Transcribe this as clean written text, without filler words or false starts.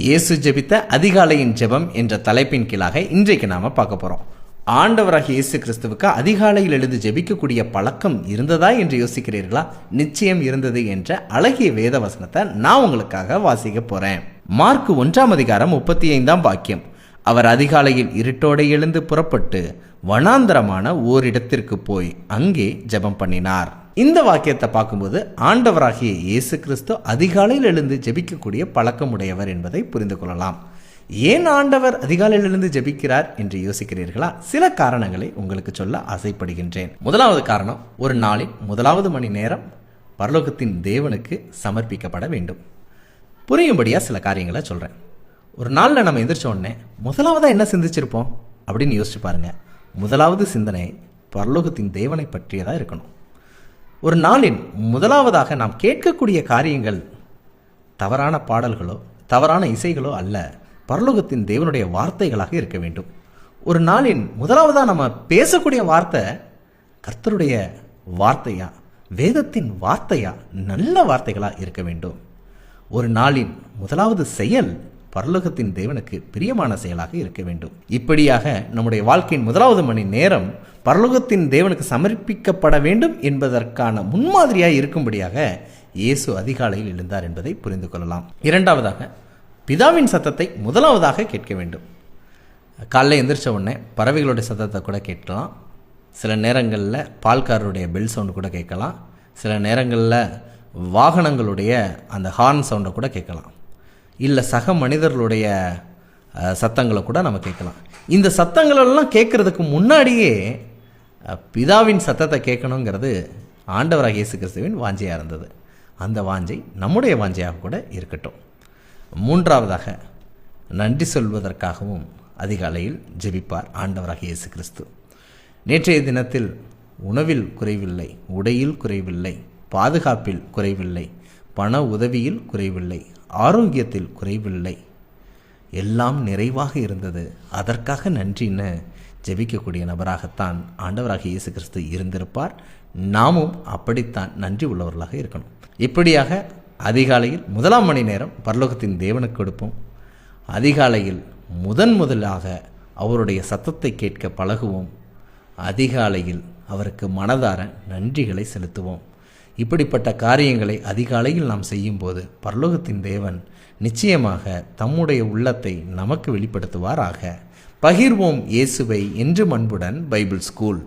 இயேசு ஜெபித்த அதிகாலையின் ஜெபம் என்ற தலைப்பின் கீழாக இன்றைக்கு நாம பார்க்க போறோம். ஆண்டவராகிய இயேசு கிறிஸ்துவுக்கு அதிகாலையில் எழுந்து ஜெபிக்கக்கூடிய பழக்கம் இருந்ததா என்று யோசிக்கிறீர்களா? நிச்சயம் இருந்தது என்ற அழகிய வேத வசனத்தை நான் உங்களுக்காக வாசிக்க போறேன். மார்க் 1:35 வாக்கியம். அவர் அதிகாலையில் இருட்டோடு எழுந்து புறப்பட்டு வனாந்தரமான ஓரிடத்திற்கு போய் அங்கே ஜெபம் பண்ணினார். இந்த வாக்கியத்தை பார்க்கும்போது ஆண்டவராகிய இயேசு கிறிஸ்து அதிகாலையில் எழுந்து ஜெபிக்கக்கூடிய பழக்கமுடையவர் என்பதை புரிந்து கொள்ளலாம். ஏன் ஆண்டவர் அதிகாலையில் எழுந்து ஜெபிக்கிறார் என்று யோசிக்கிறீர்களா? சில காரணங்களை உங்களுக்கு சொல்ல ஆசைப்படுகின்றேன். முதலாவது காரணம், ஒரு நாளின் முதலாவது மணி நேரம் பரலோகத்தின் தேவனுக்கு சமர்ப்பிக்கப்பட வேண்டும். புரியும்படியா சில காரியங்களை சொல்றேன். ஒரு நாளில் நம்ம எந்திரிச்ச உடனே முதலாவதாக என்ன சிந்திச்சிருப்போம் அப்படின்னு யோசிச்சு பாருங்க. முதலாவது சிந்தனை பரலோகத்தின் தேவனை பற்றியதாக இருக்கணும். ஒரு நாளின் முதலாவதாக நாம் கேட்கக்கூடிய காரியங்கள் தவறான பாடல்களோ தவறான இசைகளோ அல்ல, பரலோகத்தின் தேவனுடைய வார்த்தைகளாக இருக்க வேண்டும். ஒரு நாளின் முதலாவதாக நம்ம பேசக்கூடிய வார்த்தை கர்த்தருடைய வார்த்தையா, வேதத்தின் வார்த்தையா, நல்ல வார்த்தைகளா இருக்க வேண்டும். ஒரு நாளின் முதலாவது செயல் பரலோகத்தின் தேவனுக்கு பிரியமான செயலாக இருக்க வேண்டும். இப்படியாக நம்முடைய வாழ்க்கையின் முதலாவது மணி நேரம் பரலோகத்தின் தேவனுக்கு சமர்ப்பிக்கப்பட வேண்டும் என்பதற்கான முன்மாதிரியாக இருக்கும்படியாக இயேசு அதிகாலையில் எழுந்தார் என்பதை புரிந்து கொள்ளலாம். இரண்டாவதாக, பிதாவின் சத்தத்தை முதலாவதாக கேட்க வேண்டும். காலைல எந்திரிச்ச உடனே பறவைகளுடைய சத்தத்தை கூட கேட்கலாம். சில நேரங்களில் பால்காரருடைய பெல் சவுண்டு கூட கேட்கலாம். சில நேரங்களில் வாகனங்களுடைய அந்த ஹார்ன் சவுண்டை கூட கேட்கலாம். இல்லை சக மனிதர்களுடைய சத்தங்களை கூட நம்ம கேட்கலாம். இந்த சத்தங்களெல்லாம் கேட்கறதுக்கு முன்னாடியே பிதாவின் சத்தத்தை கேட்கணுங்கிறது ஆண்டவராகிய இயேசு கிறிஸ்துவின் வாஞ்சையாக இருந்தது. அந்த வாஞ்சை நம்முடைய வாஞ்சையாக கூட இருக்கட்டும். மூன்றாவதாக, நன்றி சொல்வதற்காகவும் அதிகாலையில் ஜெபிப்பார் ஆண்டவராகிய இயேசு கிறிஸ்து. நேற்றைய தினத்தில் உணவில் குறைவில்லை, உடையில் குறைவில்லை, பாதுகாப்பில் குறைவில்லை, பண உதவியில் குறைவில்லை, ஆரோக்கியத்தில் குறைவில்லை, எல்லாம் நிறைவாக இருந்தது, அதற்காக நன்றின்னு ஜெபிக்கக்கூடிய நபராகத்தான் ஆண்டவராகிய இயேசு கிறிஸ்து இருந்திருப்பார். நாமும் அப்படித்தான் நன்றி உள்ளவர்களாக இருக்கணும். இப்படியாக அதிகாலையில் முதலாம் மணி நேரம் பரலோகத்தின் தேவனுக்கு கொடுப்போம். அதிகாலையில் முதலாக அவருடைய சத்தத்தை கேட்க பழகுவோம். அதிகாலையில் அவருக்கு மனதார நன்றிகளை செலுத்துவோம். இப்படிப்பட்ட காரியங்களை அதிகாலையில் நாம் செய்யும்போது பரலோகத்தின் தேவன் நிச்சயமாக தம்முடைய உள்ளத்தை நமக்கு வெளிப்படுத்துவாராக. பகிர்வோம் இயேசுவை என்று அன்புடன் பைபிள் ஸ்கூல்.